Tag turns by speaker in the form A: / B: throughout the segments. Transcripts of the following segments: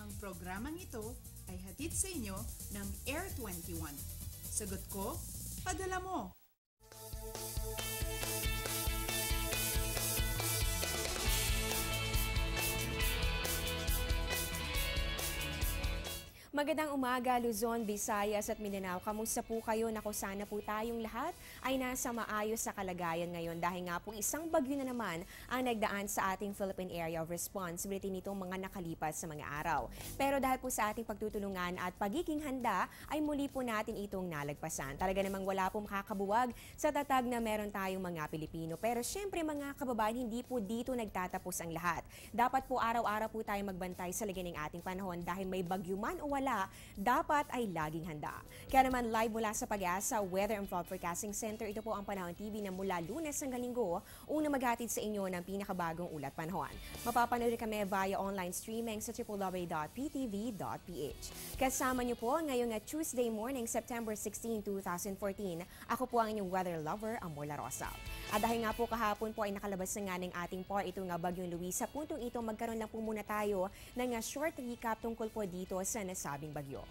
A: Ang programang ito ay hatid sa inyo ng Air 21. Sagot ko, padala mo!
B: Magandang umaga, Luzon, Visayas at Mindanao. Kamusta po kayo? Naku, sana po tayong lahat ay nasa maayos sa kalagayan ngayon dahil nga po isang bagyo na naman ang nagdaan sa ating Philippine Area of Responsibility nitong mga nakalipas sa mga araw. Pero dahil po sa ating pagtutulungan at pagiging handa ay muli po natin itong nalagpasan. Talaga namang wala po makakabuwag sa tatag na meron tayong mga Pilipino. Pero syempre mga kababayan, hindi po dito nagtatapos ang lahat. Dapat po araw-araw po tayo magbantay sa lagay ng ating panahon dahil may bagyo man o wala, dapat ay laging handa. Kaya naman live mula sa Pag-asa Weather and Forecasting Center, ito po ang Panahon TV na mula Lunes hanggang Linggo, una maghatid sa inyo ng pinakabagong ulat panahon. Mapapanood kami via online streaming sa www.ptv.ph. Kasama niyo po ngayong Tuesday morning, September 16, 2014. Ako po ang inyong weather lover, Amor Rosa. At dahil nga po kahapon po ay nakalabas na nga ng ating PAR ito nga Bagyong Luis, sa puntong ito magkaroon lang po muna tayo ng short recap tungkol po dito sa nasabing bagyo.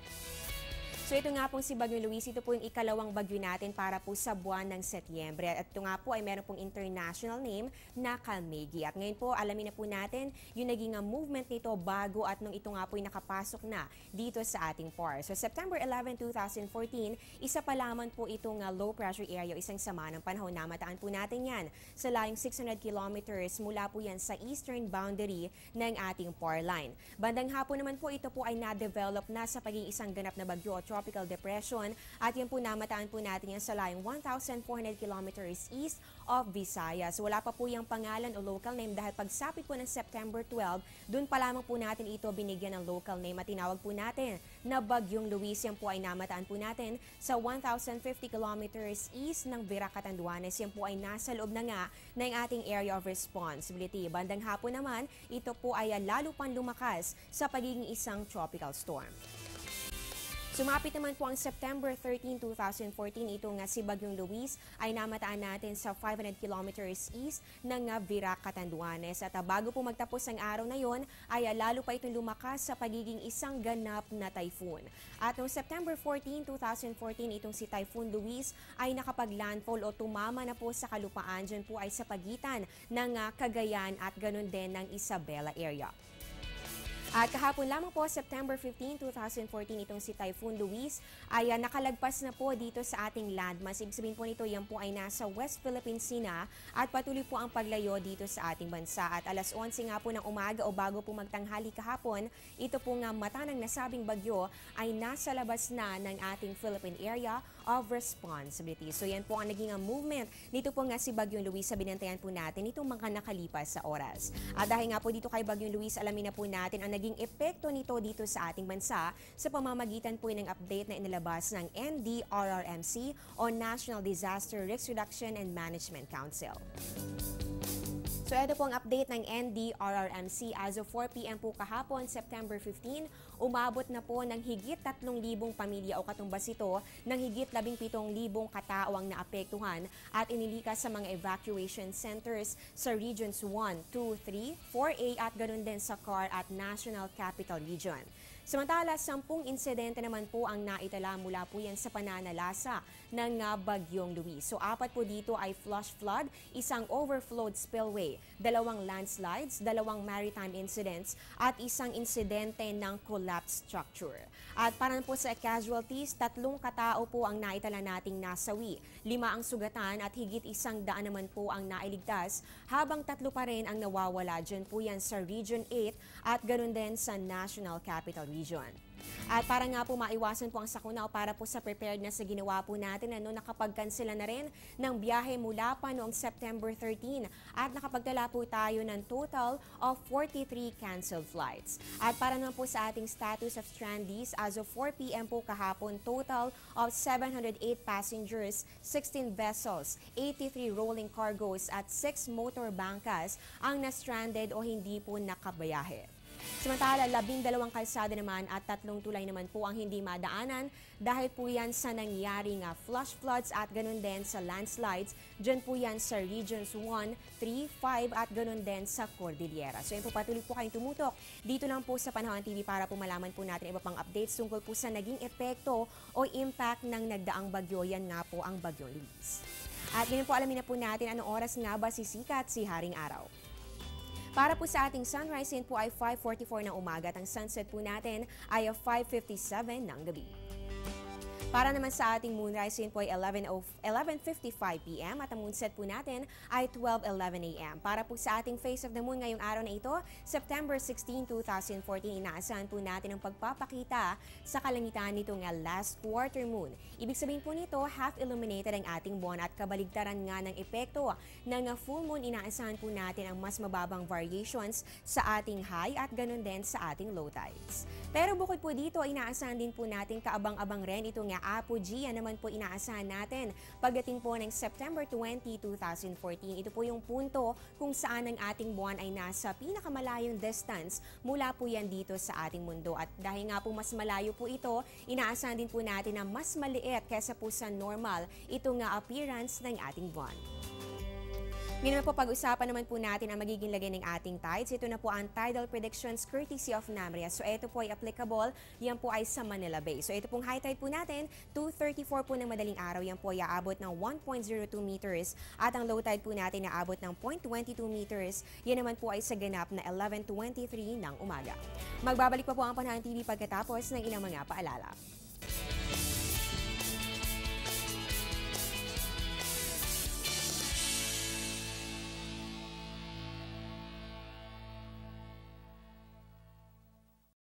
B: So ito nga pong si Bagyong Luis, ito po yung ikalawang bagyo natin para po sa buwan ng Setyembre. At ito nga po ay meron pong international name na Kalmegi. At ngayon po, alamin na po natin yung naging movement nito bago at nung ito nga po ay nakapasok na dito sa ating PAR. So September 11, 2014, isa pa lamang po itong low pressure area, isang sama ng panahon na mataan po natin yan sa layong 600 kilometers mula po yan sa eastern boundary ng ating PAR line. Bandang hapon naman po ito po ay na-develop na sa pagiging isang ganap na bagyo o tropical depression at yan po namataan po natin yan sa layong 1,400 kilometers east of Visayas. Wala pa po yung pangalan o local name dahil pagsapit po ng September 12, dun pa lamang po natin ito binigyan ng local name at tinawag po natin na Bagyong Luis. Yan po ay namataan po natin sa 1,050 kilometers east ng Virac, Catanduanes. Yan po ay nasa loob na nga ng ating area of responsibility. Bandang hapon naman, ito po ay lalo pang lumakas sa pagiging isang tropical storm. Sumapit naman po ang September 13, 2014, ito nga si Bagyong Luis ay namataan natin sa 500 kilometers east ng Virac, Catanduanes. At bago po magtapos ang araw na yon, ay lalo pa itong lumakas sa pagiging isang ganap na typhoon. At noong September 14, 2014, itong si Typhoon Luis ay nakapag-landfall o tumama na po sa kalupaan. Dyan po ay sa pagitan ng Cagayan at ganun din ng Isabela area. At kahapon lamang po, September 15, 2014, itong si Typhoon Luis ay nakalagpas na po dito sa ating landmass. Ibig sabihin po nito, yan po ay nasa West Philippine Sea na at patuloy po ang paglayo dito sa ating bansa. At alas 11 nga po ng umaga o bago po magtanghali kahapon, ito po nga mata ng nasabing bagyo ay nasa labas na ng ating Philippine Area of Responsibility. So yan po ang naging movement nito po nga si Bagyong Luis sa binantayan po natin itong mga nakalipas sa oras. At dahil nga po dito kay Bagyong Luis, alamin na po natin ang naging epekto nito dito sa ating bansa sa pamamagitan po ng update na inilabas ng NDRRMC o National Disaster Risk Reduction and Management Council. So ito po ang update ng NDRRMC. As of 4 p.m. po kahapon, September 15, umabot na po ng higit 3,000 pamilya o katumbas ito ng higit 17,000 katao ang naapektuhan at inilikas sa mga evacuation centers sa Regions 1, 2, 3, 4A at ganoon din sa CAR at National Capital Region. Samantala, 10 insidente naman po ang naitala mula po yan sa pananalasa ng Bagyong Luis. So 4 po dito ay flash flood, isang overflowed spillway, 2 landslides, 2 maritime incidents at isang insidente ng collapsed structure. At para po sa casualties, 3 katao po ang naitala nating nasawi, 5 ang sugatan at higit 100 naman po ang nailigtas, habang 3 pa rin ang nawawala. Dyan po yan sa Region 8 at ganoon din sa National Capital Region. At para nga po maiwasan po ang sakuna o para po sa preparedness na ginawa po natin, nakapag-cancela na rin ng biyahe mula pa noong September 13 at nakapagtala po tayo ng total of 43 canceled flights. At para naman po sa ating status of strandees, as of 4 p.m. po kahapon, total of 708 passengers, 16 vessels, 83 rolling cargos at 6 motor bangkas ang na-stranded o hindi po nakabayahe. Samantala, 12 kalsada naman at 3 tulay naman po ang hindi madaanan dahil po yan sa nangyaring flash floods at ganun din sa landslides. Diyan po yan sa Regions 1, 3, 5 at ganun din sa Cordillera. So yun po, patuloy po kayong tumutok dito lang po sa Panahon TV para po malaman po natin iba pang updates tungkol po sa naging epekto o impact ng nagdaang bagyo. Yan nga po ang Bagyong Luis. At ngayon po alamin na po natin anong oras nga ba sisikat si Haring Araw. Para po sa ating sunrise, yun po ay 5:44 ng umaga at ang sunset po natin ay 5:57 ng gabi. Para naman sa ating moonrise, yun po ay 11:55 p.m. at ang moonset po natin ay 12:11 a.m. Para po sa ating face of the moon ngayong araw na ito, September 16, 2014, inaasahan po natin ang pagpapakita sa kalangitan nito nga last quarter moon. Ibig sabihin po nito, half illuminated ang ating buwan at kabaligtaran nga ng epekto ng full moon, inaasahan po natin ang mas mababang variations sa ating high at ganun din sa ating low tides. Pero bukod po dito, inaasahan din po natin kaabang-abang rin ito nga apogee. Yan naman po inaasahan natin pagdating po ng September 20, 2014. Ito po yung punto kung saan ang ating buwan ay nasa pinakamalayong distance mula po yan dito sa ating mundo. At dahil nga po mas malayo po ito, inaasahan din po natin na mas maliit kesa po sa normal ito nga appearance ng ating buwan. Ngayon po, pag-usapan naman po natin ang magiging lagay ng ating tides. Ito na po ang tidal predictions courtesy of NAMRIA. So ito po ay applicable, yan po ay sa Manila Bay. So ito pong high tide po natin, 2:34 po ng madaling araw, yan po ay aabot ng 1.02 meters. At ang low tide po natin na aabot ng 0.22 meters, yan naman po ay sa ganap na 11:23 ng umaga. Magbabalik pa po ang Panahon TV pagkatapos ng ilang mga paalala.